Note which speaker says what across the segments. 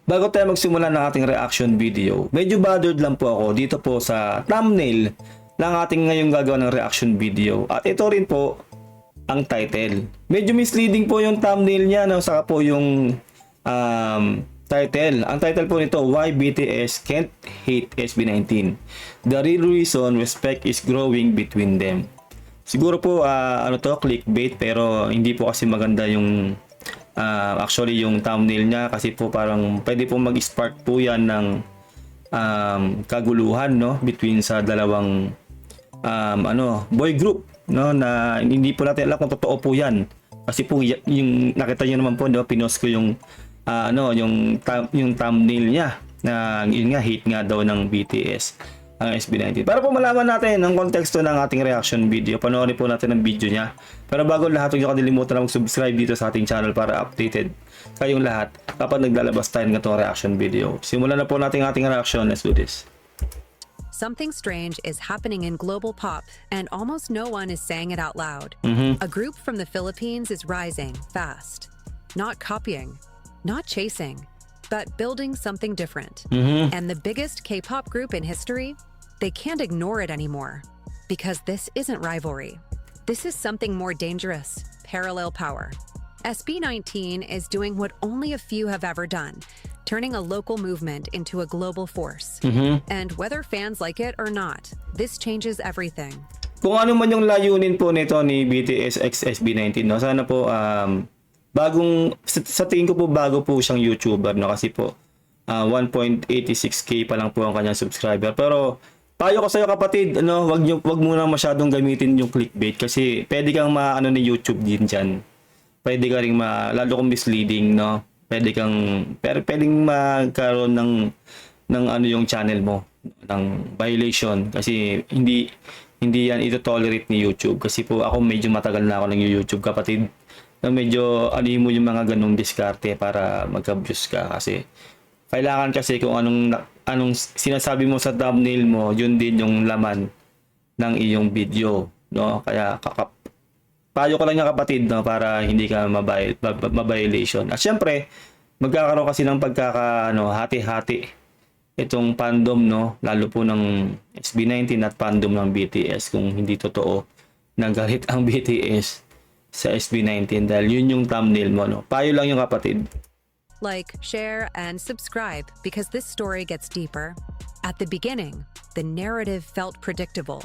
Speaker 1: Bago tayo magsimula ng ating reaction video, medyo bothered lang po ako dito po sa thumbnail ng ating ngayong gagawa ng reaction video. At ito rin po ang title. Medyo misleading po yung thumbnail niya, no? Saka po yung title. Ang title po nito, Why BTS Can't Hate SB19. The real reason respect is growing between them. Siguro po clickbait, pero hindi po kasi maganda yung actually yung thumbnail niya, kasi po parang pwede po mag-spark po yan ng kaguluhan, no, between sa dalawang boy group, no, na hindi po natin alam kung totoo po yan. Kasi po yung nakita niyo naman po, no, pinost ko yung yung thumbnail niya na yun nga, hate nga daw ng BTS ang SB19. Para po malaman natin ang konteksto ng ating reaction video, panoorin po natin ang video niya. Pero bago lahat, huwag niyo kalimutan na mag-subscribe dito sa ating channel para updated kayong lahat kapag naglalabas tayo ng itong reaction video. Simulan na po natin ating reaction. Let's do this.
Speaker 2: Something strange is happening in global pop, and almost no one is saying it out loud. A group from the Philippines is rising fast. Not copying, not chasing, but building something different. And the biggest K-pop group in history, they can't ignore it anymore. Because this isn't rivalry. This is something more dangerous, parallel power. SB19 is doing what only a few have ever done, turning a local movement into a global force. And whether fans like it or not, this changes everything.
Speaker 1: Kung ano man yung layunin po nito ni BTS x SB19, no, sana po sa tingin ko po bago po siyang YouTuber, no, kasi po 1.86k pa lang po ang kanyang subscriber. Pero payo ko sa iyo, kapatid, ano, wag mo na masyadong gamitin yung clickbait, kasi pwede kang ni YouTube din diyan. Pwede ka ring lalo kung misleading, no. Pwedeng magkaroon ng yung channel mo ng violation, kasi hindi yan ito-tolerate ni YouTube. Kasi po ako medyo matagal na ako ng YouTube, kapatid. Medyo mo yung mga ganung diskarte para magka-views ka, kasi kailangan kasi kung anong sinasabi mo sa thumbnail mo, yun din yung laman ng iyong video, no. Kaya payo ko lang niya, kapatid, no, para hindi ka ma-violation. At syempre, magkakaroon kasi ng hati-hati itong fandom, no, lalo po ng SB19 at fandom ng BTS, kung hindi totoo nang galit ang BTS sa SB19 dahil yun yung thumbnail mo, no. Payo lang yung, kapatid.
Speaker 2: Like, share, and subscribe because this story gets deeper. At the beginning, the narrative felt predictable.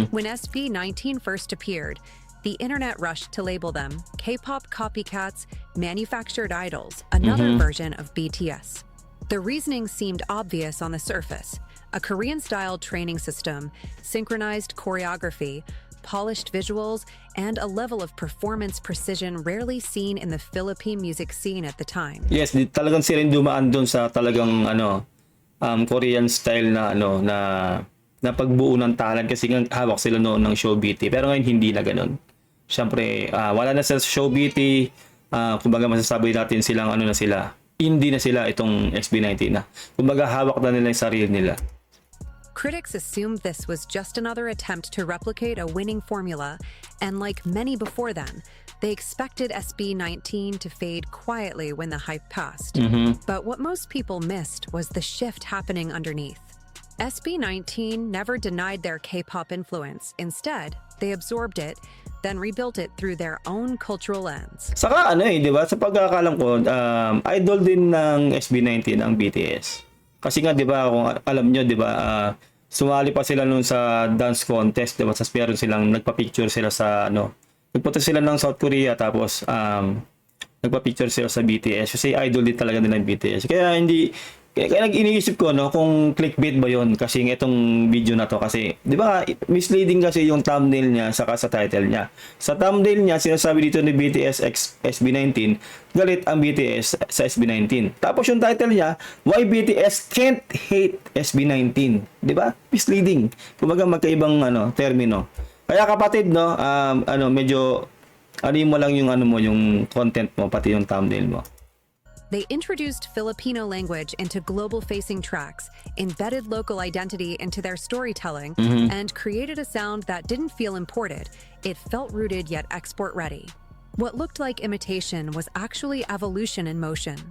Speaker 2: When SB19 first appeared, the internet rushed to label them K-pop copycats, manufactured idols, another version of BTS. The reasoning seemed obvious on the surface. A Korean-style training system, synchronized choreography, polished visuals, and a level of performance precision rarely seen in the Philippine music scene at the time.
Speaker 1: Yes, talagang sila dumaan doon sa talagang Korean style na pagbuo ng talent, kasi hawak sila noon ng show BT. Pero ngayon hindi na ganoon. Siyempre, wala na sa show BT. Kumbaga masasabi natin silang indie na sila itong SB19 na. Kumbaga hawak na nila yung sarili nila.
Speaker 2: Critics assumed this was just another attempt to replicate a winning formula, and like many before them, they expected SB19 to fade quietly when the hype passed. But what most people missed was the shift happening underneath. SB19 never denied their K-pop influence. Instead, they absorbed it, then rebuilt it through their own cultural lens.
Speaker 1: Saka di ba, sa pagkakalam ko, idol din ng SB19 ang BTS. Kasi nga, di ba, kung alam nyo, di ba, sumali pa sila noon sa dance contest, di ba, sa meron silang nagpa-picture sila sa nagpunta sila ng South Korea, tapos nagpa-picture sila sa BTS, kasi idol din talaga nila ng BTS. Kaya iniisip ko, no, kung clickbait ba yon, kasi itong video na to, kasi di ba misleading kasi yung thumbnail niya saka sa title niya. Sa thumbnail niya sinasabi dito ni BTS x SB19, galit ang BTS sa SB19. Tapos yung title niya, Why BTS Can't Hate SB19. Di ba? Misleading. Kumbaga magkaibang termino. Kaya, kapatid, no, medyo mo lang yung yung content mo, pati yung thumbnail mo.
Speaker 2: They introduced Filipino language into global-facing tracks, embedded local identity into their storytelling, and created a sound that didn't feel imported. It felt rooted yet export-ready. What looked like imitation was actually evolution in motion.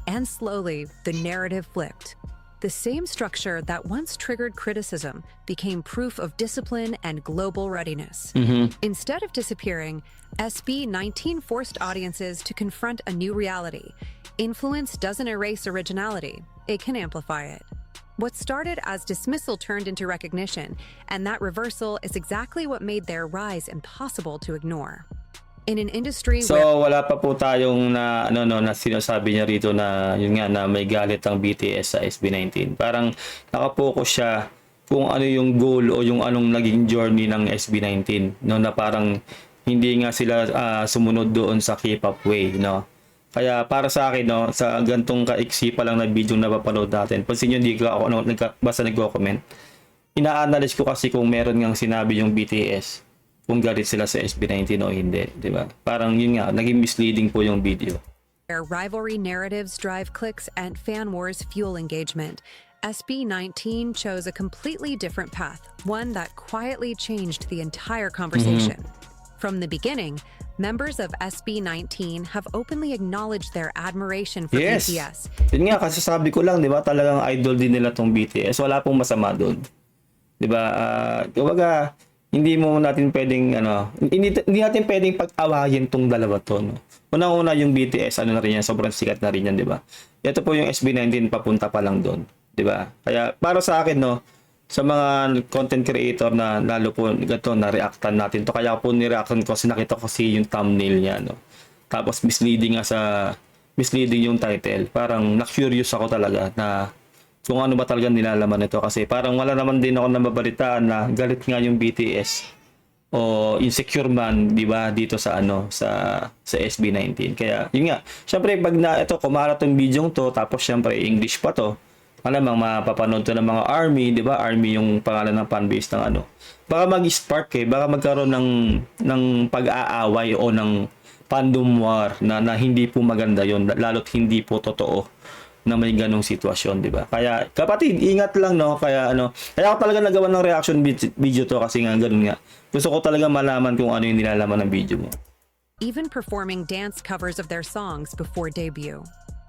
Speaker 2: And slowly, the narrative flipped. The same structure that once triggered criticism became proof of discipline and global readiness. Instead of disappearing, SB19 forced audiences to confront a new reality. Influence doesn't erase originality, it can amplify it. What started as dismissal turned into recognition, and that reversal is exactly what made their rise impossible to ignore. In an industry
Speaker 1: So
Speaker 2: where
Speaker 1: wala pa po tayong na na sinasabi niya rito na yun nga na may galit ang BTS sa SB19. Parang nakapokus siya kung ano yung goal o yung anong naging journey ng SB19, no, na parang hindi nga sila sumunod doon sa K-pop way, no. Kaya para sa akin, no, sa gantong kaiksi pa lang na video na napapanood natin, pansin nyo, hindi ko ako basta nagko-comment. Ina-analyze ko kasi kung meron ngang sinabi yung BTS kung galit sila sa SB19 o hindi, di ba? Parang yun nga, naging misleading po yung video.
Speaker 2: rivalry narratives drive clicks and fan wars fuel engagement, SB19 chose a completely different path, one that quietly changed the entire conversation. From the beginning, members of SB19 have openly acknowledged their admiration for
Speaker 1: Yes.
Speaker 2: BTS.
Speaker 1: Yun nga, kasi sabi ko lang, di ba, talagang idol din nila tong BTS. Wala pong masama doon. Di ba? Kumbaga, hindi mo natin pwedeng, hindi natin pwedeng pag-awayin tong dalawa to, no? Unang-una yung BTS, na rin yan, sobrang sikat na rin yan, di ba? Ito po yung SB19, papunta pa lang doon, di ba? Kaya, para sa akin, no, sa mga content creator na lalo po ganito na reactan natin to, kaya po ni-reactan ko kasi nakita ko kasi yung thumbnail niya, no. Tapos misleading yung title. Parang na-curious ako talaga na kung ano ba talaga nilalaman nito, kasi parang wala naman din ako nababalitaan na galit nga yung BTS o insecure man, di ba, dito sa sa SB19. Kaya yun nga, syempre pag kumalat tong video to, tapos syempre English pa to, malamang mapapanood to ng mga ARMY, di ba? ARMY yung pangalan ng fanbase ng baka mag-spark baka magkaroon ng pag-aaway o ng fandom war na hindi po maganda yon, lalo't hindi po totoo na may ganong sitwasyon, di ba? Kaya kapatid, ingat lang, no? Kaya kaya ako talaga nagawa ng reaction video to kasi nga ganun nga. Gusto ko talaga malaman kung ano yung nilalaman ng video mo.
Speaker 2: Even performing dance covers of their songs before debut.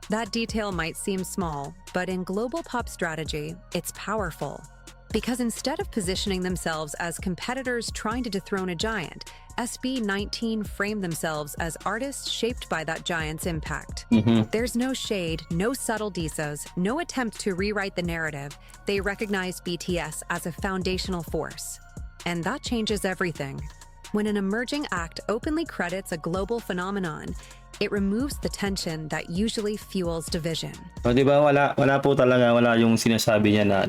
Speaker 2: That detail might seem small, but in global pop strategy, it's powerful. Because instead of positioning themselves as competitors trying to dethrone a giant, SB19 framed themselves as artists shaped by that giant's impact. There's no shade, no subtle disos, no attempt to rewrite the narrative. They recognize BTS as a foundational force. And that changes everything. When an emerging act openly credits a global phenomenon, it removes the tension that usually fuels division.
Speaker 1: O, di ba, wala po talaga, wala yung sinasabi niya na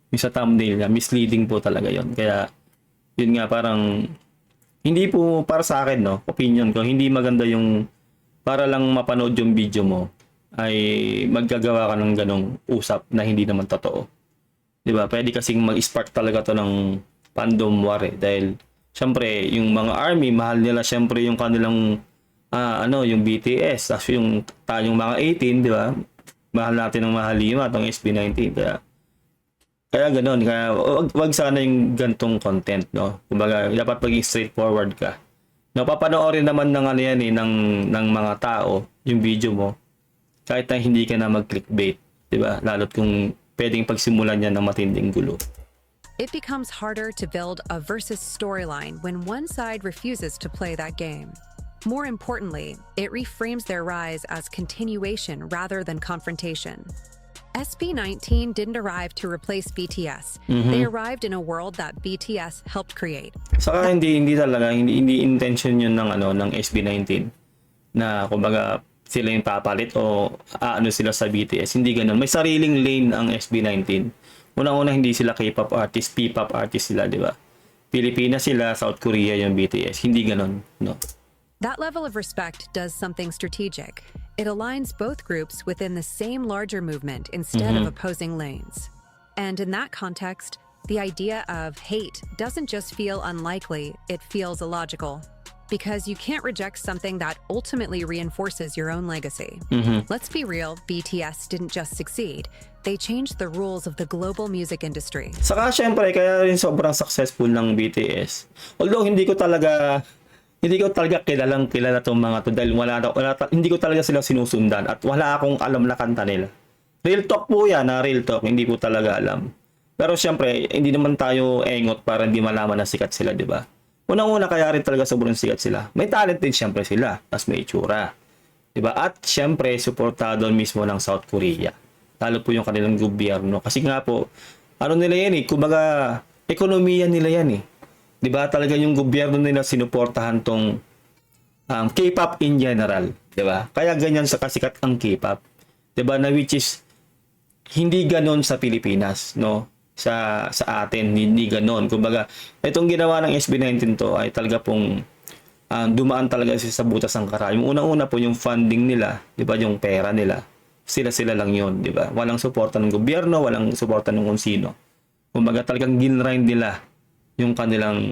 Speaker 1: yung sa thumbnail niya, misleading po talaga yon. Kaya yun nga, parang hindi po para sa akin, no, opinion ko, hindi maganda yung para lang mapanood yung video mo ay maggagawa ka ng ganong usap na hindi naman totoo. Di ba? Pwede kasing mag-spark talaga to ng fandom war dahil syempre yung mga ARMY, mahal nila syempre yung kanilang yung BTS, tapos yung tayong mga 18, di ba? Mahal natin ng mahalima itong SB19. Kaya ganoon, kaya wag sana yung gantong content, no. Kumbaga, dapat maging straightforward ka. No, papanoorin naman ng ng mga tao yung video mo kahit na hindi ka na mag-clickbait, 'di ba? Lalo't kung pwedeng pagsimulan niya ng matinding gulo.
Speaker 2: It becomes harder to build a versus storyline when one side refuses to play that game. More importantly, it reframes their rise as continuation rather than confrontation. SB19 didn't arrive to replace BTS. They arrived in a world that BTS helped create.
Speaker 1: Saka hindi talaga, hindi intention yun ng SB19 na kumbaga sila yung papalit o sila sa BTS. Hindi ganoon. May sariling lane ang SB19. Unang-una hindi sila K-pop artist, P-pop artist sila, di ba? Pilipinas sila, South Korea yung BTS. Hindi ganoon, no.
Speaker 2: That level of respect does something strategic. It aligns both groups within the same larger movement instead of opposing lanes. And in that context, the idea of hate doesn't just feel unlikely, it feels illogical. Because you can't reject something that ultimately reinforces your own legacy. Let's be real, BTS didn't just succeed. They changed the rules of the global music industry.
Speaker 1: Saka syempre, kaya rin sobrang successful ng BTS. Although hindi ko talaga hindi ko talaga kilala tong mga to dahil hindi ko talaga sila sinusundan at wala akong alam na kanta nila. Real talk po yan, real talk, hindi ko talaga alam. Pero syempre, hindi naman tayo engot para hindi malaman na sikat sila, di ba? Unang-una kaya rin talaga sobrang sikat sila. May talent din syempre sila, tas may itsura. Di ba? At syempre, suportado mismo ng South Korea. Lalo po yung kanilang gobyerno. Kasi nga po, ano nila yan kumbaga, ekonomiya nila yan 'Di ba? Talaga yung gobyerno nila sinuportahan tong K-pop in general, 'di ba? Kaya ganyan sa kasikat ang K-pop. 'Di ba? Na which is hindi ganoon sa Pilipinas, no? Sa atin hindi ganoon. Kumbaga, itong ginawa ng SB19 to ay talaga pong dumaan talaga sa butas ng kara. Yung unang-una po yung funding nila, 'di ba? Yung pera nila. Sila lang 'yon, 'di ba? Walang suporta ng gobyerno, walang suporta ng kung sino. Kumbaga talagang ginrind nila yung kanilang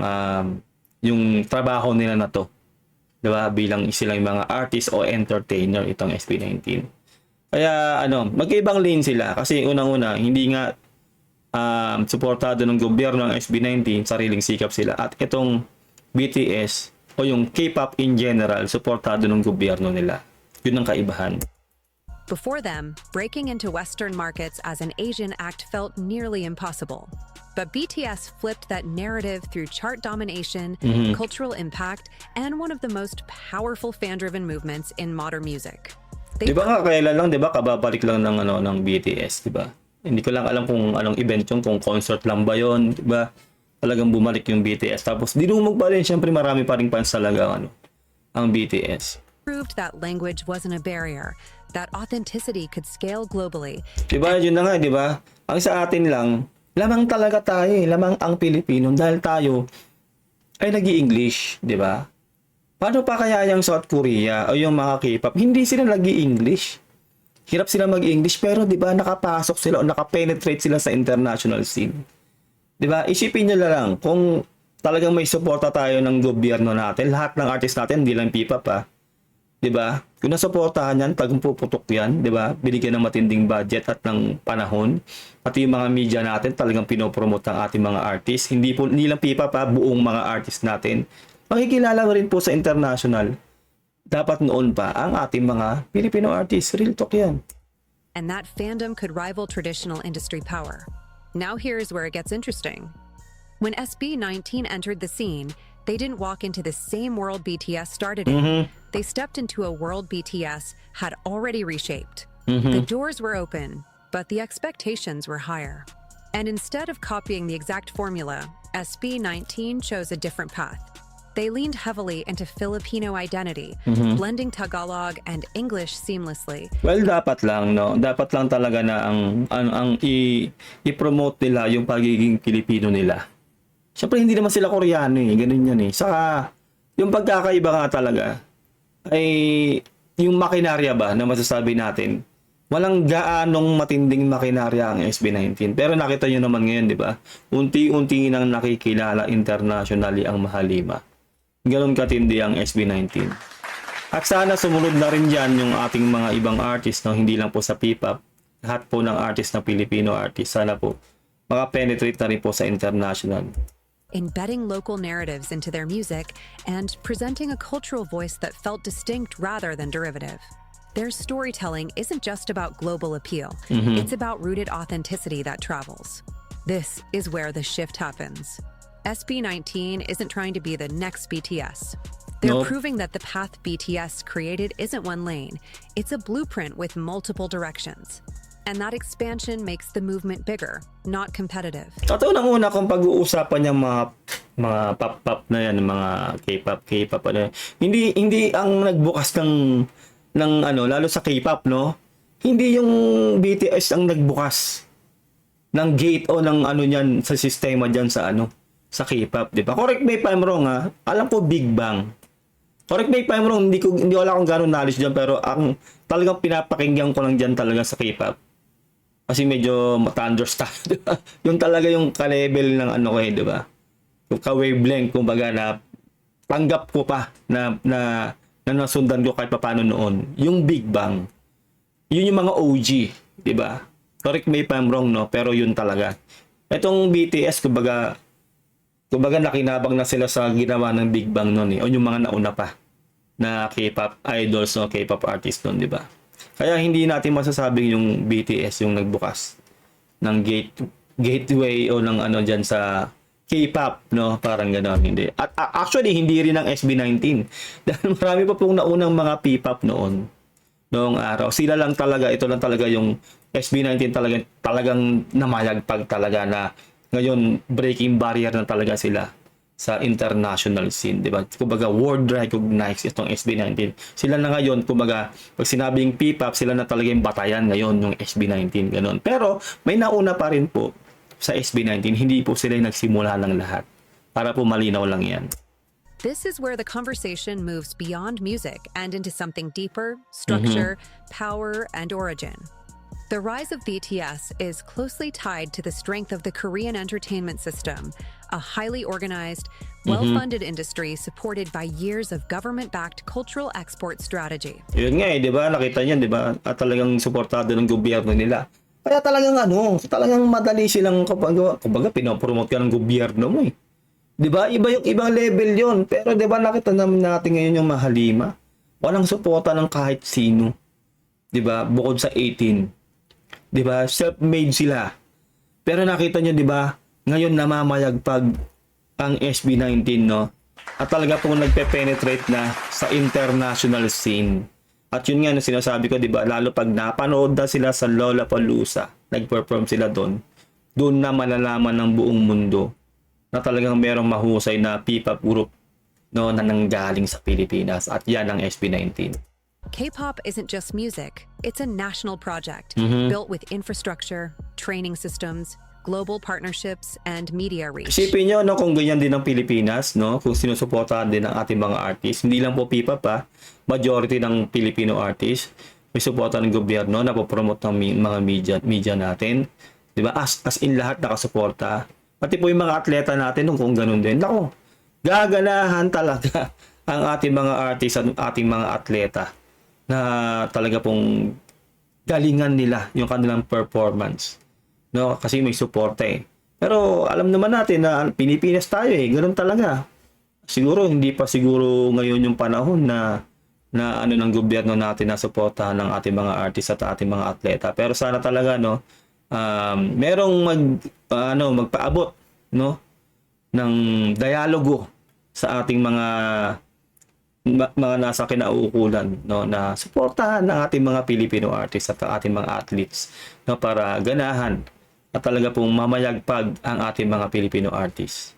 Speaker 1: yung trabaho nila na to, 'di ba? Bilang silang mga artist o entertainer itong SB19. Kaya magkaibang lane sila kasi unang-una hindi nga suportado ng gobyerno ng SB19, sariling sikap sila. At itong BTS o yung K-pop in general, suportado ng gobyerno nila. Yun ang kaibahan.
Speaker 2: Before them, breaking into Western markets as an Asian act felt nearly impossible. But BTS flipped that narrative through chart domination, cultural impact, and one of the most powerful fan-driven movements in modern music.
Speaker 1: Di ba nga kailan lang, di ba, kababalik lang ng BTS, di ba? Hindi ko lang alam kung anong event yung, kung concert lang ba yun, di ba? Talagang bumalik yung BTS. Tapos dinumog pa rin, syempre marami pa rin fans talaga ang BTS.
Speaker 2: Proved that language wasn't a barrier, that authenticity could scale globally.
Speaker 1: Di ba, yun na nga, di ba? Ang sa atin lang, lamang talaga tayo lamang ang Pilipino dahil tayo ay nag-i-English, di ba? Paano pa kaya yung South Korea o yung mga K-pop? Hindi sila nag-i-English. Hirap sila mag-English pero di ba nakapasok sila o nakapenetrate sila sa international scene. Di ba? Isipin nyo na lang kung talagang may suporta tayo ng gobyerno natin, lahat ng artist natin, hindi lang P-pop 'Di ba? Kung nasuportahan yan, pag puputok yan, 'di ba? Binigyan ng matinding budget at ng panahon. Pati yung mga media natin talagang pinopromote ang ating mga artist. Hindi lang P-pop buong mga artist natin. Makikilala rin po sa international. Dapat noon pa ang ating mga Filipino artists. Real talk yan.
Speaker 2: And that fandom could rival traditional industry power. Now here's where it gets interesting. When SB19 entered the scene, they didn't walk into the same world BTS started in. They stepped into a world BTS had already reshaped. The doors were open, but the expectations were higher. And instead of copying the exact formula, SB19 chose a different path. They leaned heavily into Filipino identity, blending Tagalog and English seamlessly.
Speaker 1: Well, dapat lang, no? Dapat lang talaga na ang i-promote nila yung pagiging Pilipino nila. Siyempre, hindi naman sila Koreano ganun yan Saka, yung pagkakaiba nga talaga, ay yung makinarya ba na masasabi natin, walang gaanong matinding makinarya ang SB19. Pero nakita nyo naman ngayon, di ba? Unti-unti nang nakikilala internationally ang Mahalima. Ganon katindi ang SB19. At sana sumunod na rin dyan yung ating mga ibang artist, no? Hindi lang po sa P-pop. Lahat po ng artist na Filipino artist. Sana po maka-penetrate na rin po sa international.
Speaker 2: Embedding local narratives into their music and presenting a cultural voice that felt distinct rather than derivative. Their storytelling isn't just about global appeal. It's about rooted authenticity that travels. This is where the shift happens. SB19 isn't trying to be the next BTS. They're proving that the path BTS created isn't one lane. It's a blueprint with multiple directions. And that expansion makes the movement bigger, not competitive.
Speaker 1: At unang-una kung pag-uusapan yung mga pop-pop na yan, mga K-pop hindi ang nagbukas ng lalo sa K-pop, no? Hindi yung BTS ang nagbukas ng gate o ng niyan sa sistema diyan sa K-pop, 'di ba? Correct me if I'm wrong Alam ko Big Bang. Correct me if I'm wrong, hindi wala akong gano'ng knowledge diyan pero ang talagang pinapakinggan ko lang diyan talaga sa K-pop. Kasi medyo thunderstruck, di ba? Yung talaga yung ka-level ng di ba? Yung ka-wavelength, kumbaga na tanggap ko pa na nasundan ko kahit paano noon. Yung Big Bang. Yun yung mga OG, di ba? Correct me if I'm wrong, no? Pero yun talaga. Itong BTS, kumbaga, kumbaga nakinabang na sila sa ginawa ng Big Bang noon o yung mga nauna pa na K-pop idols o K-pop artists noon, di ba? Kaya hindi natin masasabing yung BTS yung nagbukas ng gateway o ng ano diyan sa K-pop, no? Parang gano'n, hindi. At actually, hindi rin ang SB19. Dahil marami pa pong naunang mga P-pop noong araw. Sila lang talaga, ito lang talaga yung SB19 talagang namayagpag talaga na ngayon breaking barrier na talaga sila sa international scene, di ba? Kumbaga world recognized itong SB19. Sila na ngayon, kumbaga pag sinabing P-pop, sila na talaga yung batayan ngayon yung SB19, gano'n. Pero may nauna pa rin po sa SB19, hindi po sila yung nagsimula ng lahat. Para po malinaw lang yan.
Speaker 2: This is where the conversation moves beyond music and into something deeper, structure, power, and origin. The rise of BTS is closely tied to the strength of the Korean entertainment system, a highly organized, well-funded industry supported by years of government-backed cultural export strategy.
Speaker 1: Yun nga di ba? Nakita niyo, di ba? At talagang suportado ng gobyerno nila. Kaya talagang madali silang kumbaga pinopromote ka ng gobyerno mo eh. 'Di ba? Iba yung ibang level 'yon. Pero 'di ba nakita naman natin ngayon yung Mahalima? Walang suporta ng kahit sino. 'Di ba? Bukod sa 18. 'Di ba? Self-made sila. Pero nakita niyo 'di ba? Ngayon namamayagpag ang SB19, no? At talaga pong nagpe-penetrate na sa international scene. At yun nga na sinasabi ko, di ba, lalo pag napanood na sila sa Lollapalooza, nag-perform sila doon na malalaman ng buong mundo na talagang merong mahusay na P-pop group, no, na nanggaling sa Pilipinas. At yan ang SB19.
Speaker 2: K-pop isn't just music, it's a national project built with infrastructure, training systems, global partnerships, and media reach.
Speaker 1: Isipin nyo, no, kung ganyan din ang Pilipinas, no, kung sinusuportahan din ng ating mga artists, hindi lang po P-pop ha, majority ng Filipino artists, may suporta ng gobyerno, napopromote ng mga media natin, di ba? As in lahat nakasuporta. Pati po yung mga atleta natin, kung ganun din. Nako, gaganahan talaga ang ating mga artists at ating mga atleta na talaga pong galingan nila yung kanilang performance. No, kasi may suporta eh. Pero alam naman natin na Pilipinas tayo eh, ganoon talaga. Siguro hindi pa siguro ngayon yung panahon na ano ng gobyerno natin na suportahan ng ating mga artist at ating mga atleta. Pero sana talaga no, merong magpaabot no ng dialogo sa ating mga nasa kinauukulan no na suportahan ng ating mga Filipino artists at ating mga athletes no para ganahan at talaga pong mamayagpag ang ating mga Filipino artists.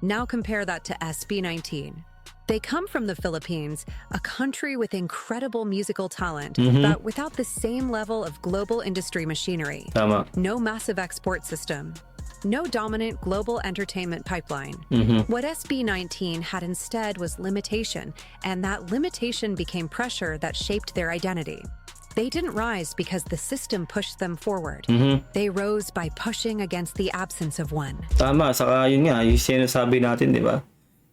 Speaker 2: Now compare that to SB19. They come from the Philippines, a country with incredible musical talent, but without the same level of global industry machinery.
Speaker 1: Tama.
Speaker 2: No massive export system. No dominant global entertainment pipeline. What SB19 had instead was limitation, and that limitation became pressure that shaped their identity. They didn't rise because the system pushed them forward. They rose by pushing against the absence of one.
Speaker 1: Tama, saka yun nga, yung sinasabi natin, di ba?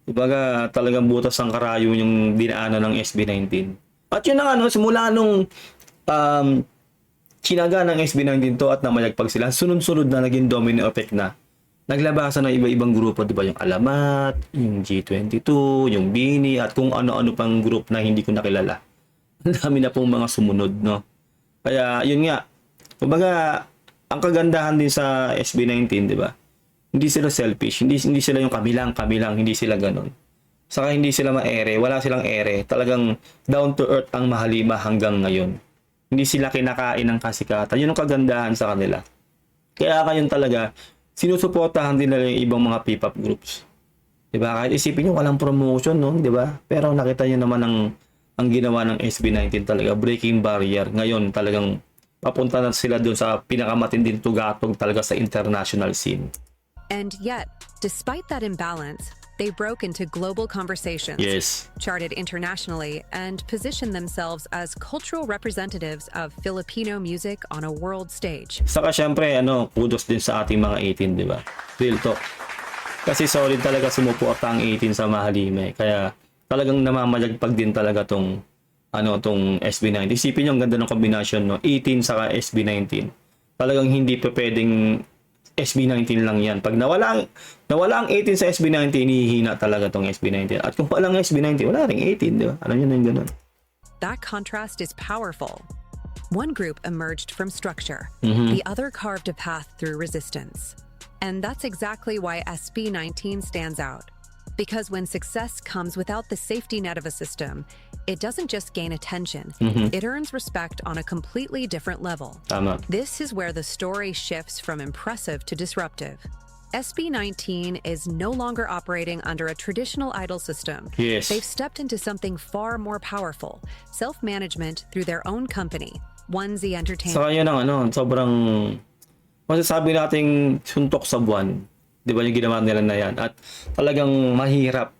Speaker 1: Dibaga talagang butas ang karayo yung dinaanan ng SB19. At yun ang simula nung sinaga ng SB19 to at namayagpag sila, sunod-sunod na naging domino effect na. Naglabasan ng iba-ibang grupo, di ba? Yung Alamat, yung G22, yung Bini, at kung ano-ano pang group na hindi ko nakilala. Ang dami na pong mga sumunod, no? Kaya, yun nga. Kumbaga, ang kagandahan din sa SB19, di ba? Hindi sila selfish. Hindi sila yung kamilang, hindi sila ganon. Saka hindi sila ma-ere. Wala silang ere. Talagang down to earth ang Mahalima hanggang ngayon. Hindi sila kinakain ng kasikatan. Yun ang kagandahan sa kanila. Kaya ngayon talaga, sinusuportahan din nila yung ibang mga P-pop groups. Di ba? Kahit isipin nyo, walang promotion, no? Di ba? Pero nakita nyo naman ang ginawa ng SB19 talaga, breaking barrier. Ngayon talagang papunta na sila doon sa pinakamatinding tugatog talaga sa international scene.
Speaker 2: And yet, despite that imbalance, they broke into global conversations,
Speaker 1: Yes.
Speaker 2: charted internationally, and positioned themselves as cultural representatives of Filipino music on a world stage.
Speaker 1: Saka syempre, kudos din sa ating mga 18, di ba? Real talk. Kasi solid talaga sumuporta ang 18 sa Mahalima. Kaya talagang namamayagpag din talaga tong SB19. Isipin niyo ang ganda ng kombinasyon, no? 18 saka SB19. Talagang hindi pa pwedeng SB19 lang yan. Pag nawala ang 18 sa SB19, hihina talaga tong SB19. At kung walang SB19, wala ring 18, di ba? Alam nyo na yung ganun.
Speaker 2: That contrast is powerful. One group emerged from structure, the other carved a path through resistance. And that's exactly why SB19 stands out. Because when success comes without the safety net of a system, it doesn't just gain attention, it earns respect on a completely different level.
Speaker 1: Tama.
Speaker 2: This is where the story shifts from impressive to disruptive. SB19 is no longer operating under a traditional idol system.
Speaker 1: Yes.
Speaker 2: They've stepped into something far more powerful, self-management through their own company, Onesie Entertainment.
Speaker 1: Saka yun ang sobrang masasabi nating suntok sa buwan. Di ba yung ginawa nila na yan? At talagang mahirap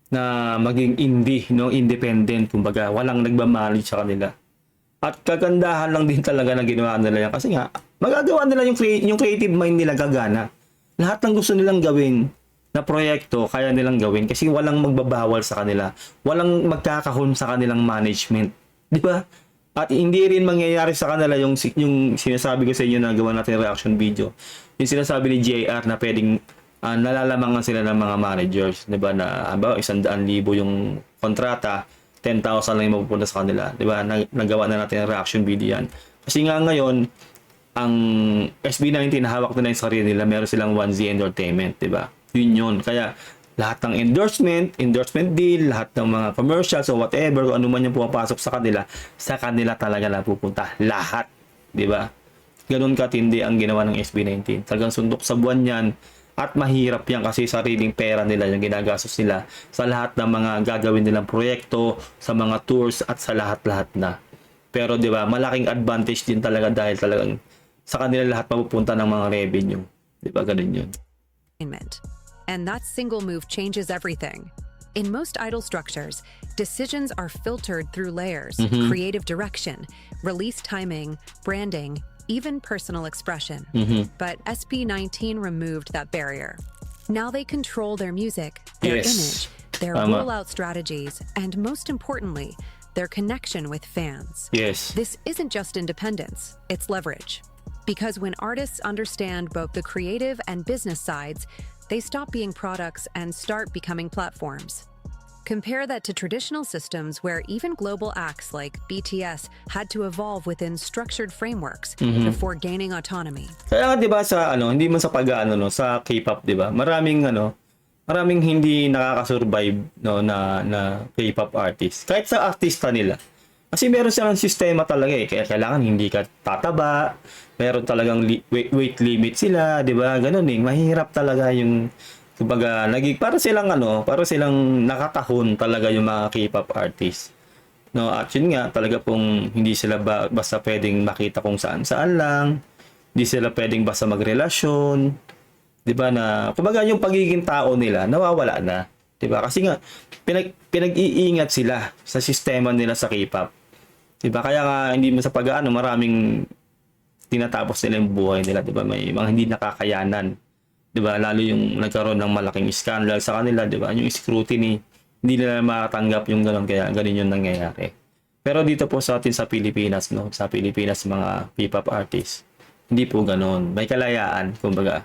Speaker 1: na maging indie, no? Independent, kumbaga. Walang nagmamanage sa kanila. At kagandahan lang din talaga na ginawa nila yan. Kasi nga, magagawa nila yung creative mind nila gagana. Lahat ng gusto nilang gawin na proyekto, kaya nilang gawin. Kasi walang magbabawal sa kanila. Walang magkakahon sa kanilang management. Di ba? At hindi rin mangyayari sa kanila yung sinasabi ko sa inyo na gawa natin reaction video. Yung sinasabi ni JR na pwedeng nalalamangan sila ng mga managers, 'di ba, na 100,000 yung kontrata, 10,000 lang yung mapupunta sa kanila, 'di ba? Nagawa na natin ang reaction video yan. Kasi nga ngayon ang SB19 hawak na yung sarili nila, meron silang Onesie Entertainment, 'di ba? Yun. Kaya lahat ng endorsement deal, lahat ng mga commercials o whatever, kung ano man yung pumapasok sa kanila talaga napupunta. Lahat, 'di ba? Ganun katindi ang ginawa ng SB19. Talagang sundok sa buwan yan at mahirap yan kasi sariling pera nila yung ginagastos nila sa lahat ng mga gagawin nilang proyekto, sa mga tours at sa lahat-lahat na. Pero 'di ba, malaking advantage din talaga dahil talagang sa kanila lahat mapupunta ng mga revenue. 'Di ba, ganun yun.
Speaker 2: And that single move changes everything. In most idol structures, decisions are filtered through layers, creative direction, release timing, branding, even personal expression. But SB19 removed that barrier. Now they control their music, their image, their rollout strategies, and most importantly, their connection with fans.
Speaker 1: Yes.
Speaker 2: This isn't just independence, it's leverage. Because when artists understand both the creative and business sides, they stop being products and start becoming platforms. Compare that to traditional systems where even global acts like BTS had to evolve within structured frameworks before gaining autonomy.
Speaker 1: Kaya 'di ba sa hindi man sa sa K-pop, 'di ba? Maraming hindi nakaka-survive na K-pop artist. Kahit sa artista nila. Kasi meron silang sistema talaga kaya kailangan hindi ka tataba. Meron talagang weight limit sila, 'di ba? Ganun mahirap talaga yung kumbaga, para silang nakatahon talaga yung mga K-pop artists. No, at yun nga, talaga pong hindi sila basta pwedeng makita kung saan-saan lang. Hindi sila pwedeng basta magrelasyon. 'Di ba na, kumbaga yung pagiging tao nila nawawala na, 'di ba? Kasi nga pinag-iingat sila sa sistema nila sa K-pop. 'Di ba? Kaya nga hindi mo sa maraming tinatapos nila yung buhay nila, 'di ba? May mga hindi nakakayanan. 'Di ba? Lalo yung nagkaroon ng malaking scandal sa kanila, 'di ba? Yung scrutiny, hindi nila makatanggap yung gano'n, kaya ganun yung nangyayari. Pero dito po sa atin sa Pilipinas, sa Pilipinas mga P-pop artists, hindi po gano'n. May kalayaan, kumbaga.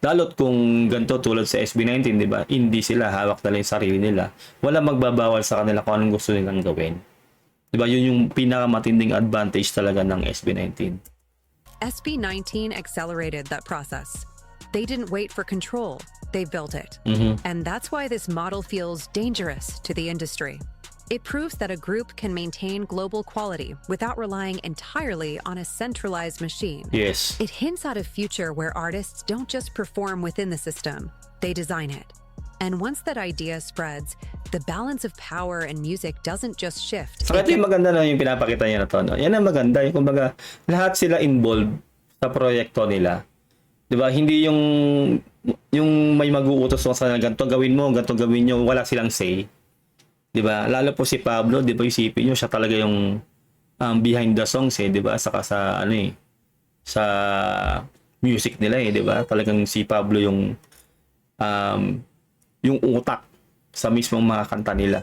Speaker 1: Lalo't kung ganito tulad sa SB19, 'di ba? Hindi sila hawak nila yung sarili nila. Walang magbabawal sa kanila kung anong gusto nilang gawin. 'Di ba? Yun yung pinakamatinding advantage talaga ng SB19.
Speaker 2: SB19 accelerated that process. They didn't wait for control, they built it. And that's why this model feels dangerous to the industry. It proves that a group can maintain global quality without relying entirely on a centralized machine.
Speaker 1: Yes.
Speaker 2: It hints at a future where artists don't just perform within the system, they design it. And once that idea spreads, the balance of power and music doesn't just shift.
Speaker 1: So, ito yung maganda na yung pinapakita niya na to. Yan ang maganda. Yung kumbaga, lahat sila involved sa proyekto nila. 'Di ba? Hindi yung may mag-uutos sa ganito gawin mo, ganito gawin niyo, wala silang say. 'Di ba? Lalo po si Pablo, 'di ba, isipin niyo siya talaga yung behind the songs 'di ba? Saka sa sa music nila 'di ba? Talagang si Pablo yung utak sa mismong mga kanta nila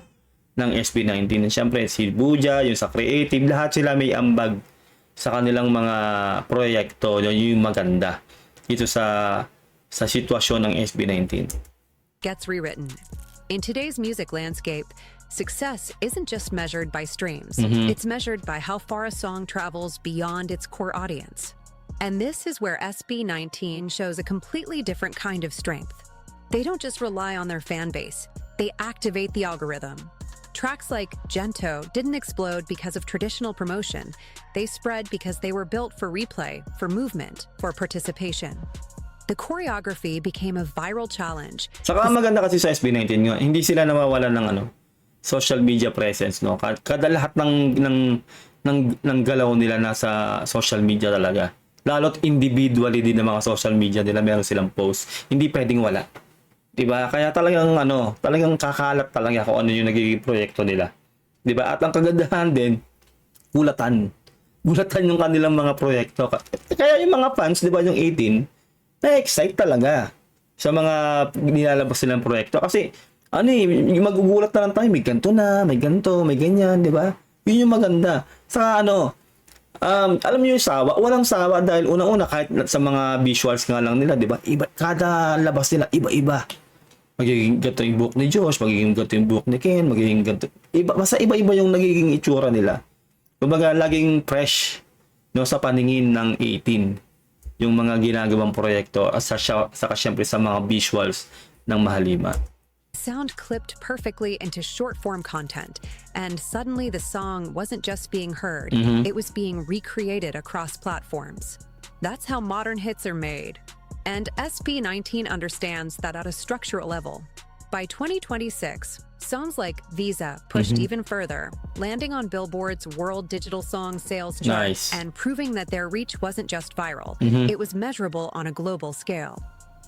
Speaker 1: ng SB19. Siyempre si Buja, yung sa creative, lahat sila may ambag sa kanilang mga proyekto, yung maganda. dito sa sitwasyon ng SB19.
Speaker 2: Gets rewritten. In today's music landscape, success isn't just measured by streams. It's measured by how far a song travels beyond its core audience. And this is where SB19 shows a completely different kind of strength. They don't just rely on their fan base, they activate the algorithm. Tracks like Gento didn't explode because of traditional promotion. They spread because they were built for replay, for movement, for participation. The choreography became a viral challenge.
Speaker 1: Saka maganda kasi sa SB19 nga, hindi sila nawawalan ng social media presence, no. Kada lahat ng galaw nila nasa social media talaga. Lalo't individually din ng mga social media nila, meron silang post. Hindi pwedeng wala. 'Di ba? Kaya talagang kakalat talaga kung ano yung nagiging proyekto nila. 'Di ba? At ang kagandahan din, bulatan yung kanilang mga proyekto. Kaya yung mga fans, 'di ba, yung 18, na-excite talaga sa mga nilalabas nilang proyekto kasi magugulat na lang tayo, may ganito na, may ganito, may ganyan, di ba? Yun yung maganda. Sa alam niyo yung sawa, walang sawa dahil unang-una kahit sa mga visuals nga lang nila, di ba? Iba, kada labas nila iba-iba. Magiging ganito yung buhok ni Josh, magiging ganito yung buhok ni Ken, magiging ganito. Basta iba-iba yung nagiging itsura nila. Kumbaga laging fresh, no, sa paningin ng 18. Yung mga ginagawang proyekto at saka syempre sa mga visuals ng Mahalima.
Speaker 2: Sound clipped perfectly into short-form content, and suddenly the song wasn't just being heard, it was being recreated across platforms. That's how modern hits are made. And SB19 understands that at a structural level. By 2026, songs like Visa pushed even further, landing on Billboard's World Digital Song Sales chart and proving that their reach wasn't just viral, it was measurable on a global scale.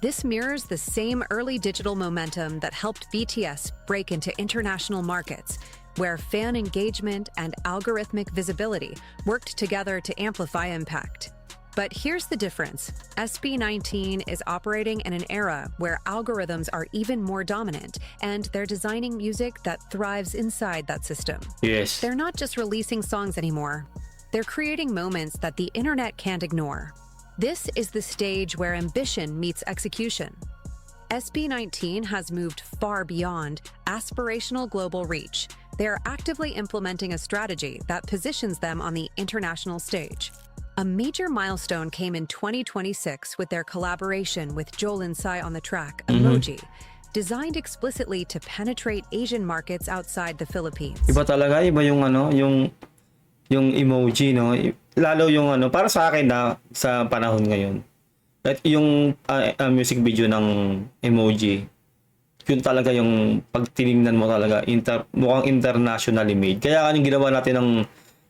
Speaker 2: This mirrors the same early digital momentum that helped BTS break into international markets, where fan engagement and algorithmic visibility worked together to amplify impact. But here's the difference. SB19 is operating in an era where algorithms are even more dominant, and they're designing music that thrives inside that system.
Speaker 1: Yes.
Speaker 2: They're not just releasing songs anymore. They're creating moments that the internet can't ignore. This is the stage where ambition meets execution. SB19 has moved far beyond aspirational global reach. They are actively implementing a strategy that positions them on the international stage. A major milestone came in 2026 with their collaboration with Jolin Sai on the track Emoji, designed explicitly to penetrate Asian markets outside the Philippines.
Speaker 1: Iba talaga, iba yung yung emoji, no. Lalo yung para sa akin sa panahon ngayon. At yung music video ng emoji, yun talaga yung pag tiningnan mo talaga mukhang internationally made. Kaya yung ginawa natin ng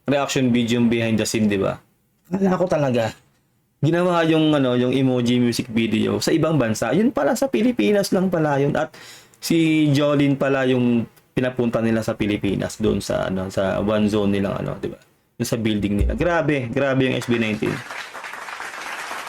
Speaker 1: reaction video behind the scene, di ba? Kala ko talaga ginawa yung emoji music video sa ibang bansa. Yun pala sa Pilipinas lang pala yun. At si Jolin pala yung pinapunta nila sa Pilipinas doon sa sa one zone nilang di ba? Yung sa building nila. Grabe yung SB19.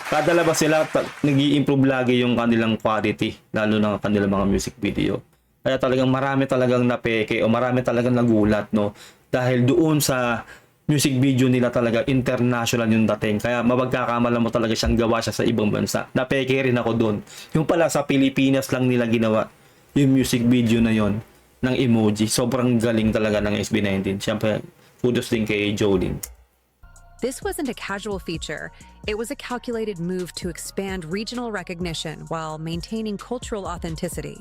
Speaker 1: Kada labas sila nag-i-improve lagi yung kanilang quality, lalo na kanilang mga music video. Kaya talagang marami talagang napeke o marami talagang nagulat, no, dahil doon sa music video nila talaga international yung dating. Kaya mapagkakamalan mo talaga siyang gawa siya sa ibang bansa. Napeke rin ako doon. Yung pala sa Pilipinas lang nila ginawa yung music video na yon ng emoji. Sobrang galing talaga ng SB19. Siyempre, kudos din kay Jolin.
Speaker 2: This wasn't a casual feature. It was a calculated move to expand regional recognition while maintaining cultural authenticity.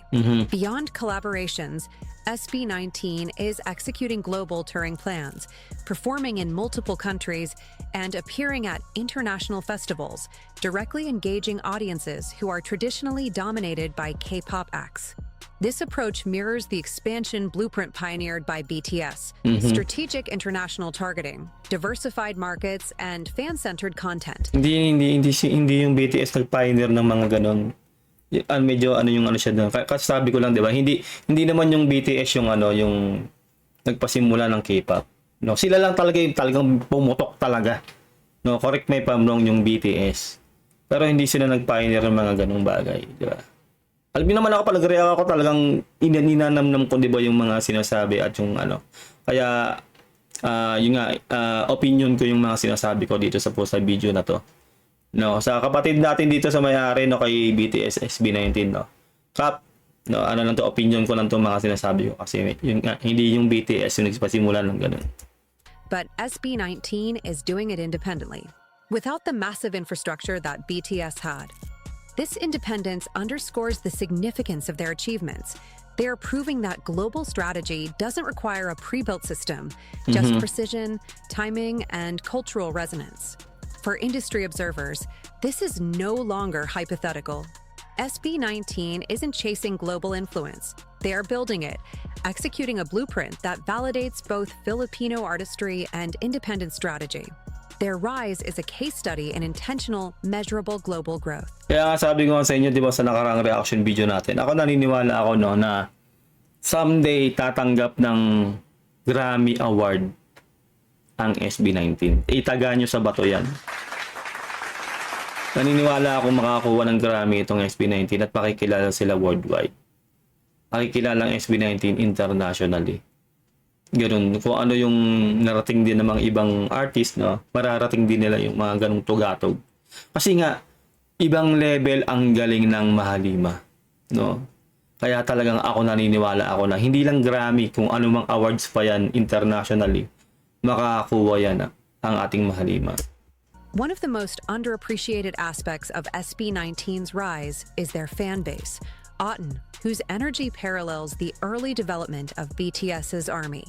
Speaker 2: Beyond collaborations, SB19 is executing global touring plans, performing in multiple countries, and appearing at international festivals, directly engaging audiences who are traditionally dominated by K-pop acts. This approach mirrors the expansion blueprint pioneered by BTS, strategic international targeting, diversified markets, and fan-centered content.
Speaker 1: Hindi yung BTS nag-pioneer ng mga ganon. Medyo yung siya doon. Kasi sabi ko lang, 'di ba? Hindi naman yung BTS yung nagpasimula ng K-pop. No, sila lang talagang pumutok talaga. No, correct me if I'm wrong, yung BTS. Pero hindi sila nag-pioneer ng mga ganung bagay, 'di ba? Alam naman ako pala, react ako talagang ininanamnam ko, 'di ba, yung mga sinasabi at yung Kaya yung opinion ko yung mga sinasabi ko dito sa video na to. No, sa kapatid natin dito sa may-ari, no, kay BTS SB19, no. Kap, no, ano lang to, opinion ko lang to mga sinasabi ko kasi yung, hindi yung BTS yung nagpasimula ng ganun.
Speaker 2: But SB19 is doing it independently, without the massive infrastructure that BTS had. This independence underscores the significance of their achievements. They are proving that global strategy doesn't require a pre-built system, just precision, timing, and cultural resonance. For industry observers, this is no longer hypothetical. SB19 isn't chasing global influence. They are building it, executing a blueprint that validates both Filipino artistry and independent strategy. Their rise is a case study in intentional, measurable global growth.
Speaker 1: Kaya nga sabi ko nga sa inyo, di ba, sa nakarang reaction video natin, ako naniniwala ako, no, na someday tatanggap ng Grammy Award ang SB19. Itaga nyo sa bato yan. Naniniwala ako makakakuha ng Grammy itong SB19 at makikilala sila worldwide. Makikilala ang SB19 internationally. Ganun, kung ano yung narating din ng mga ibang artist, no, mararating din nila yung mga ganung tugatog. Kasi nga, ibang level ang galing ng Mahalima, no. Kaya talagang ako naniniwala ako na hindi lang Grammy, kung anumang awards pa yan internationally, makakakuha yan ang ating Mahalima.
Speaker 2: One of the most underappreciated aspects of SB19's rise is their fan base, Aten, whose energy parallels the early development of BTS's army.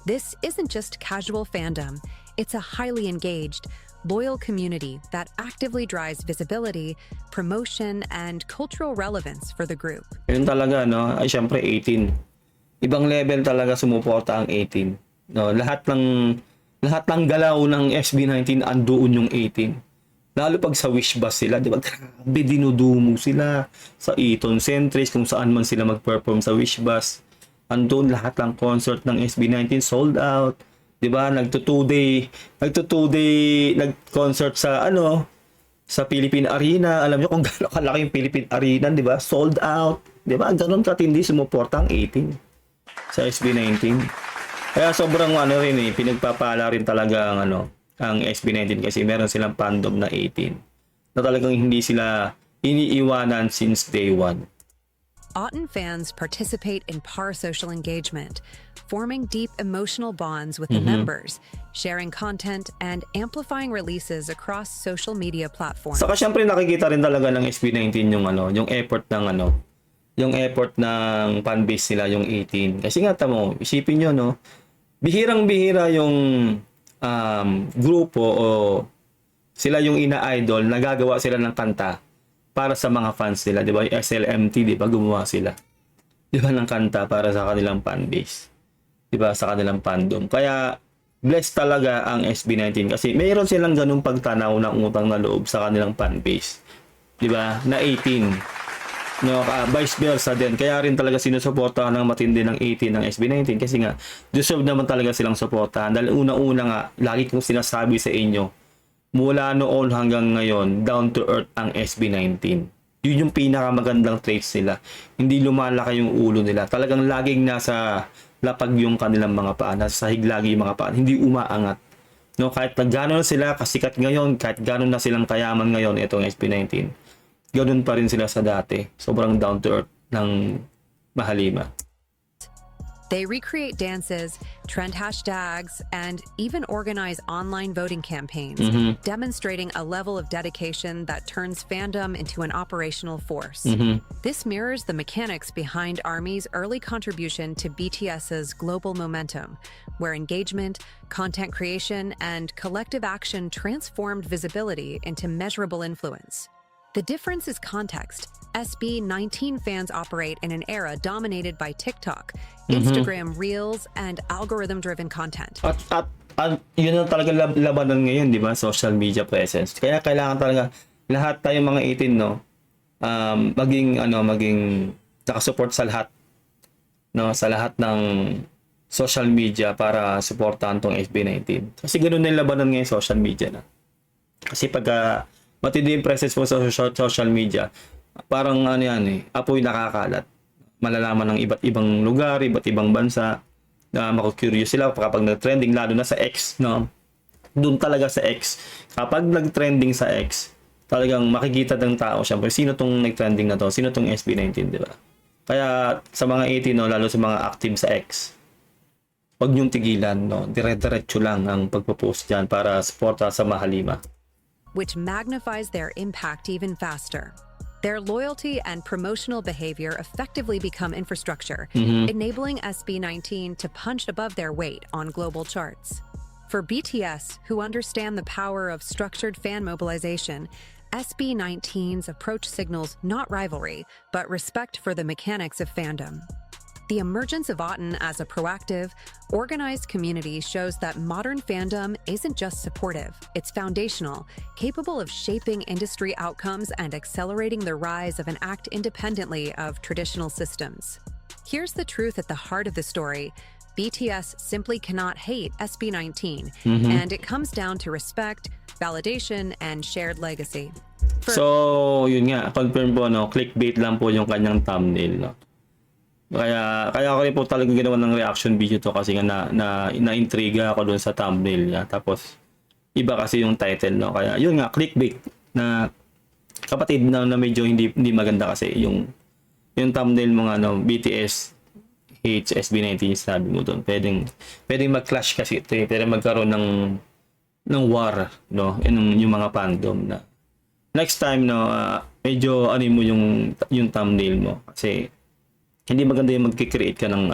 Speaker 2: This isn't just casual fandom, it's a highly engaged, loyal community that actively drives visibility, promotion, and cultural relevance for the group.
Speaker 1: Yun talaga, no? Ay, syempre 18. Ibang level talaga sumuporta ang 18. No, lahat ng galaw ng SB19 andoon yung 18. Lalo pag sa Wish Bus sila, di ba? Grabe, dinudumo sila sa Eton Centris, kung saan man sila mag-perform sa Wish Bus. Andoon lahat ng concert ng SB19 sold out. Di ba? Nagto-2-day nag-concert sa sa Philippine Arena. Alam niyo kung gaano kalaki yung Philippine Arena, di ba? Sold out. Di ba? Ganoon katindi sumuporta ang 18 sa SB19. Kaya sobrang pinagpapala rin talaga ang SB19 kasi meron silang fandom na 18 na talagang hindi sila iniiwanan since day one.
Speaker 2: Aten fans participate in parasocial engagement, forming deep emotional bonds with the members, sharing content, and amplifying releases across social media platforms.
Speaker 1: Saka syempre nakikita rin talaga ng SB19 yung effort yung effort ng fanbase nila, yung 18. Kasi nga tamo, isipin nyo, no, bihirang-bihira yung grupo o sila yung ina-idol, nagagawa sila ng kanta para sa mga fans nila, di ba? Yung SLMT, di ba? Gumawa sila, di ba, ng kanta para sa kanilang fanbase, di ba? Sa kanilang fandom. Kaya blessed talaga ang SB19 kasi mayroon silang ganung pagtanaw ng utang na loob sa kanilang fanbase, di ba? Na 18. No, vice versa din. Kaya rin talaga sinusuportahan ng matindi ng 18 ng SB19 kasi nga deserve naman talaga silang suportahan. Dahil una-una nga, lagi kong sinasabi sa inyo, mula noon hanggang ngayon, down to earth ang SB19. Yun yung pinakamagandang traits nila. Hindi lumalaki yung ulo nila. Talagang laging nasa lapag yung kanilang mga paa. Nasa sahig lagi yung mga paa. Hindi umaangat. No, kahit na gano'n sila kasikat ngayon, kahit gano'n na silang kayaman ngayon, itong SB19. Ganun pa rin sila sa dati. Sobrang down to earth ng Mahalima.
Speaker 2: They recreate dances, trend hashtags, and even organize online voting campaigns, demonstrating a level of dedication that turns fandom into an operational force. This mirrors the mechanics behind ARMY's early contribution to BTS's global momentum, where engagement, content creation, and collective action transformed visibility into measurable influence. The difference is context. SB19 fans operate in an era dominated by TikTok, Instagram Reels, and algorithm-driven content.
Speaker 1: At yun ang talaga labanan ngayon, di ba? Social media presence. Kaya kailangan talaga lahat tayong mga 18, no, maging nakasupport sa lahat, no, sa lahat ng social media para suportahan tong SB19. Kasi ganoon na yung labanan ngayon social media na. Kasi pag matindi yung presence mo sa social media, parang apoy nakakalat. Malalaman ng iba't ibang lugar, iba't ibang bansa, na maku-curious sila kapag nag-trending, lalo na sa X, no? Doon talaga sa X. Kapag nag-trending sa X, talagang makikita ng tao syempre sino tong nag-trending na to, sino tong SB19, di ba? Kaya sa mga 18, no, lalo sa mga active sa X, wag niyong tigilan, no? Dire-diretso lang ang pagpo-post diyan para suporta sa Mahalima.
Speaker 2: which magnifies their impact even faster. Their loyalty and promotional behavior effectively become infrastructure, enabling SB19 to punch above their weight on global charts. For BTS, who understand the power of structured fan mobilization, SB19's approach signals not rivalry, but respect for the mechanics of fandom. The emergence of Auten as a proactive, organized community shows that modern fandom isn't just supportive, it's foundational, capable of shaping industry outcomes and accelerating the rise of an act independently of traditional systems. Here's the truth at the heart of the story. BTS simply cannot hate SB19, and it comes down to respect, validation, and shared legacy.
Speaker 1: So, yun nga, confirm po, no, clickbait lang po yung kanyang thumbnail, no. Kaya ako rin po talagang ginawa ng reaction video to kasi nga na-intriga ako doon sa thumbnail niya. Tapos iba kasi yung title, no. Kaya yun nga, clickbait na kapatid na medyo hindi maganda kasi yung thumbnail mo nga, no, BTS hates SB19 sabi mo doon. Pwedeng mag-clash kasi ito, pwedeng magkaroon ng war, no, yung mga fandom na next time, no, medyo ano mo yung thumbnail mo kasi hindi maganda yung magki-create ka ng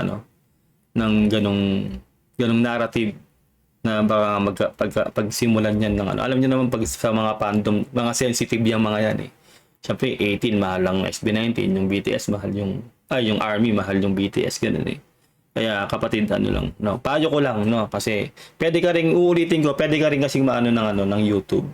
Speaker 1: ganong narrative na baka pagsimulan yan ng alam niyo naman pag sa mga fandom, mga sensitive yung mga yan eh. Siyempre 18 mahal ang SB19, yung BTS mahal yung ARMY mahal yung BTS, ganun eh. Kaya kapatid lang, no. Payo ko lang, no, kasi pwede ka ring uulitin ko, pwede ka ring kasing maano ng YouTube.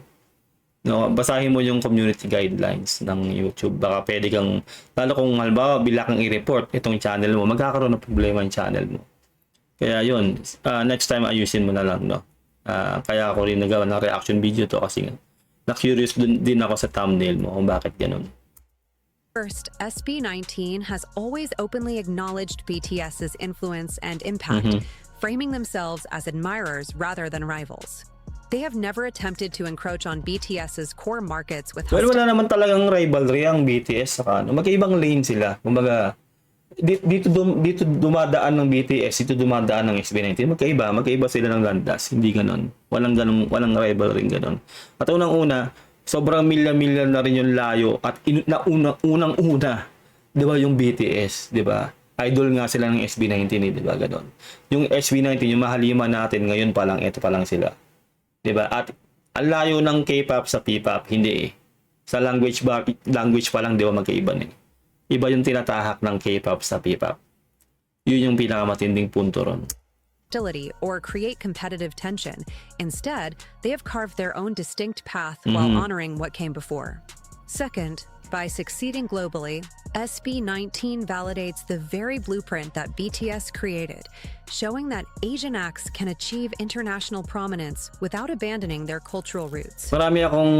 Speaker 1: No, basahin mo yung community guidelines ng YouTube. Baka pwede kang, lalo kung halimbawa bila kang i-report itong channel mo, magkakaroon ng problema yung channel mo. Kaya yun, next time ayusin mo na lang, no. Kaya ako rin nagawa ng reaction video to kasi na-curious din ako sa thumbnail mo kung bakit ganun.
Speaker 2: First, SB19 has always openly acknowledged BTS's influence and impact, framing themselves as admirers rather than rivals. They have never attempted to encroach on BTS's core markets with
Speaker 1: Well, wala naman talagang rivalry ang BTS saka magkaibang lane sila. Kumbaga dito dumadaan ng BTS, dito dumadaan ng SB19. Magkaiba sila ng landas, hindi ganoon. Walang rivalry ganoon. At unang-una, sobrang milya-milya na rin yung layo at unang-una, 'di ba, yung BTS, 'di ba? Idol nga sila ng SB19, 'di ba, ganoon. Yung SB19, yung Mahalima natin ngayon pa lang, ito pa lang sila. 'Di ba? At ang layo ng K-pop sa P-pop, hindi eh. Sa language pa lang, 'di ba, magkaiba eh. Iba yung tinatahak ng K-pop sa P-pop. Yun yung pinakamatinding punto ron.
Speaker 2: Or create competitive tension. Instead, they have carved their own distinct path while honoring what came before. Second, by succeeding globally, SB19 validates the very blueprint that BTS created, showing that Asian acts can achieve international prominence without abandoning their cultural roots.
Speaker 1: Marami akong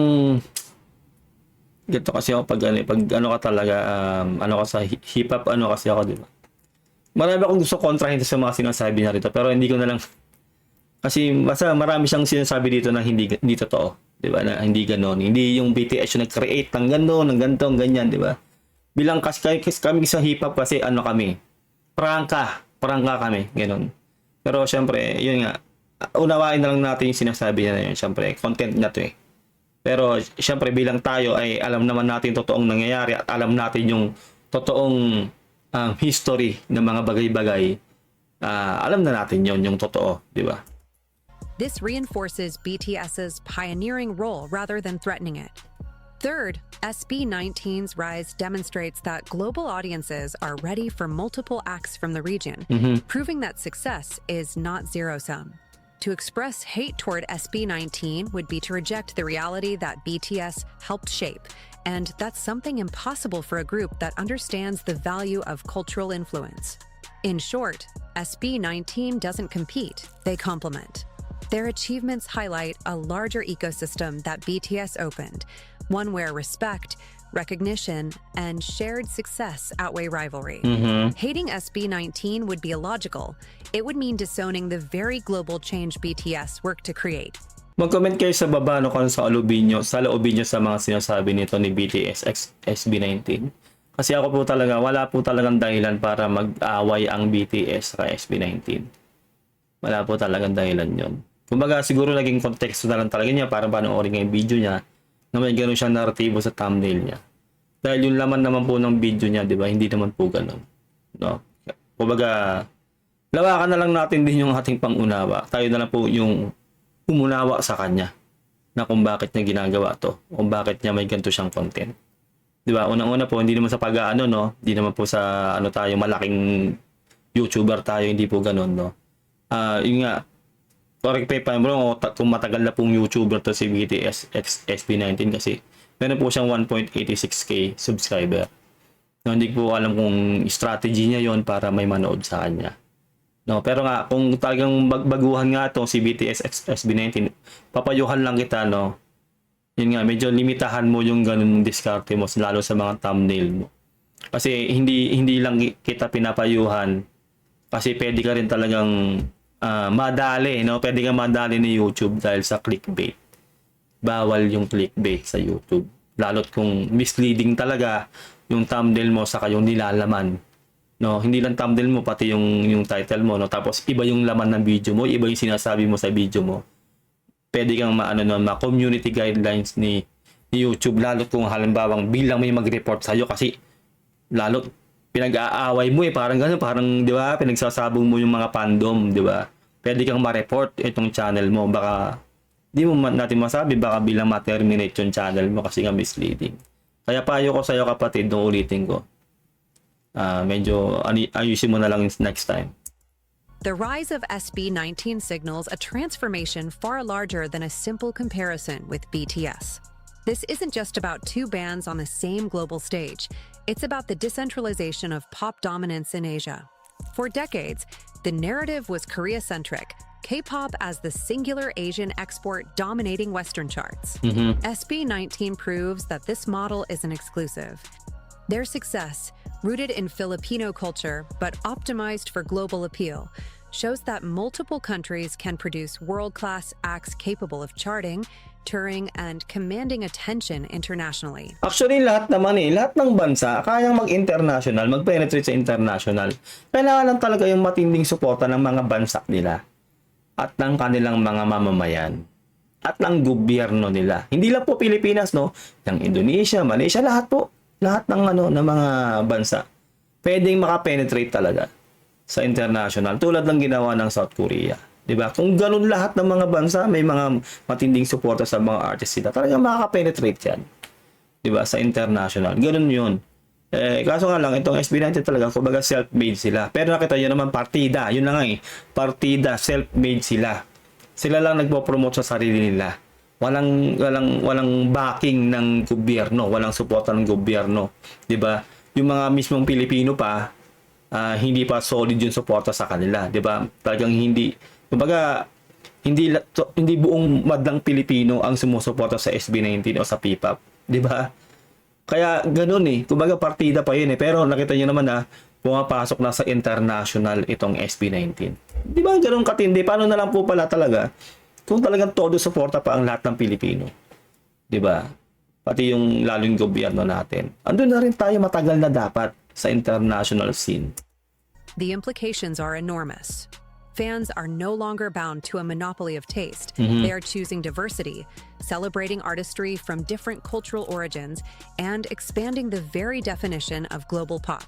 Speaker 1: ganito kasi ako pag ano ka talaga, ano ka sa hip-hop, ano kasi ako, di ba? Marami akong gusto kontrahin sa mga sinasabi niya rito, pero hindi ko na lang kasi basta marami siyang sinasabi dito na hindi totoo, di ba? Na hindi ganoon. Hindi yung BTS yung nag-create ng ganoon, ng ganito, ng ganyan, di ba? Bilang kami sa hip-hop kasi ano kami, prangka kami, ganoon. Pero syempre, yun nga, unawain na lang natin yung sinasabi niya na yun. Syempre, content niya to eh. Pero syempre bilang tayo ay alam naman natin totoong nangyayari at alam natin yung totoong history ng mga bagay-bagay. Alam na natin yung totoo, di ba?
Speaker 2: This reinforces BTS's pioneering role rather than threatening it. Third, SB19's rise demonstrates that global audiences are ready for multiple acts from the region, proving that success is not zero-sum. To express hate toward SB19 would be to reject the reality that BTS helped shape, and that's something impossible for a group that understands the value of cultural influence. In short, SB19 doesn't compete, they complement. Their achievements highlight a larger ecosystem that BTS opened, one where respect, recognition, and shared success outweigh rivalry. Hating SB19 would be illogical. It would mean disowning the very global change BTS worked to create.
Speaker 1: Mag-comment kayo sa baba no kung sa loobin nyo sa mga sinasabi nito ni BTS X SB19. Kasi ako po talaga, wala po talagang dahilan para mag-away ang BTS sa SB19. Wala po talagang dahilan yon. Kumbaga siguro naging konteksto na lang talaga niya para panoorin yung video niya na may gano'n siyang naratibo sa thumbnail niya. Dahil yung laman naman po ng video niya, di ba, hindi naman po gano'n. No? Kumbaga, lawakan na lang natin din yung ating pangunawa. Tayo na lang po yung umunawa sa kanya na kung bakit niya ginagawa to, kung bakit niya may ganito siyang content. 'Di ba? Unang-una po, hindi naman sa pag-aano, no? Hindi naman po sa ano tayo, malaking YouTuber tayo, hindi po ganoon, no? Yun nga, correct pa bro, kung matagal na pong YouTuber to si BTS X SB19 kasi meron po siyang 1.86k subscriber. No, hindi po alam kung strategy niya yon para may manood sa kanya. No, pero nga kung talagang baguhan nga to si BTS X SB19, papayuhan lang kita, no. Yun nga, medyo limitahan mo yung ganun diskarte mo lalo sa mga thumbnail mo. Kasi hindi lang kita pinapayuhan kasi pwede ka rin talagang madali, no? Pwede ka madali ni YouTube dahil sa clickbait. Bawal yung clickbait sa YouTube. Lalo't kung misleading talaga yung thumbnail mo saka yung nilalaman. No, hindi lang thumbnail mo pati yung title mo, no. Tapos iba yung laman ng video mo, iba yung sinasabi mo sa video mo. Pwede kang ma-community guidelines ni YouTube lalo kung halimbawang bilang may mag-report sa iyo kasi lalo pinag-aaway mo parang gano'n, parang 'di ba, pinagsasabong mo yung mga fandom, 'di ba? Pwede kang ma-report itong channel mo, baka di mo natin masabi, baka bilang ma-terminate yung channel mo kasi nga misleading. Kaya payo ko sa iyo kapatid, no, ulitin ko. Medyo ayusin mo na lang next time.
Speaker 2: The rise of SB19 signals a transformation far larger than a simple comparison with BTS. This isn't just about two bands on the same global stage. It's about the decentralization of pop dominance in Asia. For decades, the narrative was Korea-centric, K-pop as the singular Asian export dominating Western charts. SB19 proves that this model isn't exclusive. Their success, rooted in Filipino culture but optimized for global appeal, shows that multiple countries can produce world-class acts capable of charting, touring, and commanding attention internationally.
Speaker 1: Actually, lahat ng bansa kayang mag-international, mag-penetrate sa international. Kailangan lang talaga yung matinding suporta ng mga bansa nila at ng kanilang mga mamamayan at ng gobyerno nila. Hindi lang po Pilipinas, no? Ng Indonesia, Malaysia, lahat po. Lahat ng ng mga bansa pwedeng maka-penetrate talaga sa international tulad ng ginawa ng South Korea, 'di ba? Kung ganun lahat ng mga bansa may mga matinding suporta sa mga artists nila, talagang makaka-penetrate 'yan. 'Di ba? Sa international. Ganun 'yun. Kaso nga lang itong SB19 talaga kumbaga self-made sila. Pero nakita niyo naman partida, 'yun na nga partida, self-made sila. Sila lang nagpo-promote sa sarili nila. Walang backing ng gobyerno, walang suporta ng gobyerno, 'di ba? Yung mga mismong Pilipino pa hindi pa solid yung suporta sa kanila, 'di ba? Talagang kumbaga hindi buong madlang Pilipino ang sumusuporta sa SB19 o sa P-pop, 'di ba? Kaya ganoon kumbaga partida pa 'yun pero nakita niyo naman pumapasok na sa international itong SB19. 'Di ba ganoon katindi? Paano na lang po pala talaga kung talagang todo suporta pa ang lahat ng Pilipino, 'di ba? Pati yung lalong gobyerno natin. Andun na rin tayo matagal na dapat sa international scene.
Speaker 2: The implications are enormous. Fans are no longer bound to a monopoly of taste. They are choosing diversity, celebrating artistry from different cultural origins, and expanding the very definition of global pop.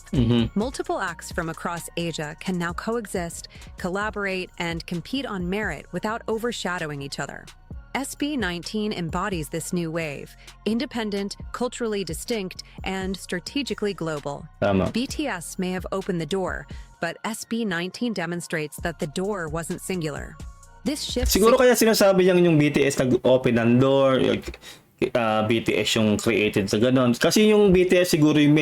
Speaker 2: Multiple acts from across Asia can now coexist, collaborate, and compete on merit without overshadowing each other. SB19 embodies this new wave, independent, culturally distinct, and strategically global.
Speaker 1: Tama.
Speaker 2: BTS may have opened the door, but SB19 demonstrates that the door wasn't singular. This shift
Speaker 1: Siguro kaya sinasabi yung BTS nag-open ng door, BTS yung created sa ganon. Kasi yung BTS siguro yung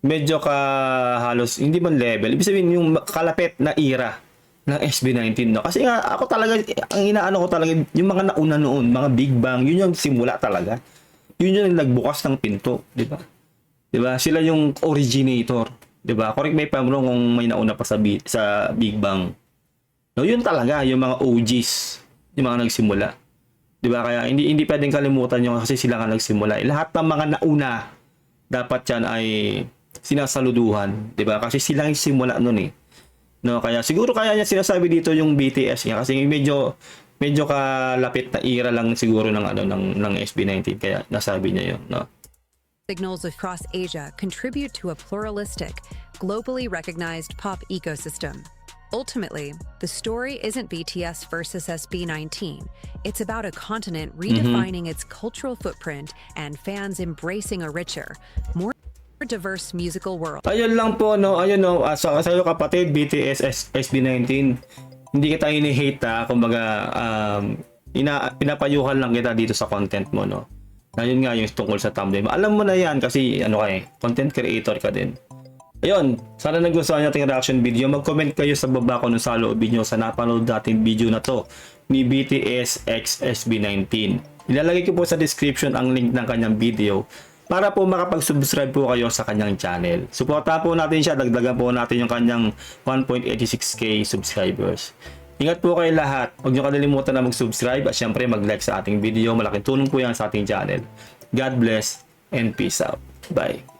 Speaker 1: medyo halos hindi man level. Ibig sabihin yung kalapit na era ng SB19, no? Kasi nga ako talaga ang inaano ko talaga yung mga nauna noon, mga Big Bang, yun yung simula talaga. Yun yung nagbukas ng pinto, 'di ba? 'Di ba? Sila yung originator, 'di ba? Correct me if I'm wrong kung may nauna pa sa Big Bang. No, yun talaga yung mga OGs, yung mga nagsimula. 'Di ba? Kaya hindi pwedeng kalimutan yung kasi sila nga nagsimula. Lahat ng mga nauna dapat yan ay sinasaluduhan, 'di ba? Kasi sila yung simula noon eh. No, kaya siguro kaya niya sinasabi dito yung BTS niya kasi medyo kalapit na era lang siguro ng ng SB19 kaya nasabi niya 'yon, no.
Speaker 2: Signals across Asia contribute to a pluralistic, globally recognized pop ecosystem. Ultimately, the story isn't BTS versus SB19. It's about a continent redefining its cultural footprint and fans embracing a richer, more diverse musical world.
Speaker 1: Ayun lang po, no. Ayun, no. Sa'yo kapatid, BTS SB19. Hindi kita ini-hate, ha. Kumbaga, pinapayuhan lang kita dito sa content mo, no. Ayun nga yung tungkol sa thumbnail. Alam mo na yan kasi content creator ka din. Ayun, sana nagustuhan niyo ating reaction video. Mag-comment kayo sa baba kung ano sa loobin niyo sa napanood nating video na to ni BTS x SB19. Ilalagay ko po sa description ang link ng kanyang video para po makapag-subscribe po kayo sa kanyang channel. Suportahan po natin siya, dagdagan po natin yung kanyang 1.86k subscribers. Ingat po kayo lahat. Huwag niyo kalilimutan na mag-subscribe at syempre mag-like sa ating video. Malaking tulong po yan sa ating channel. God bless and peace out. Bye.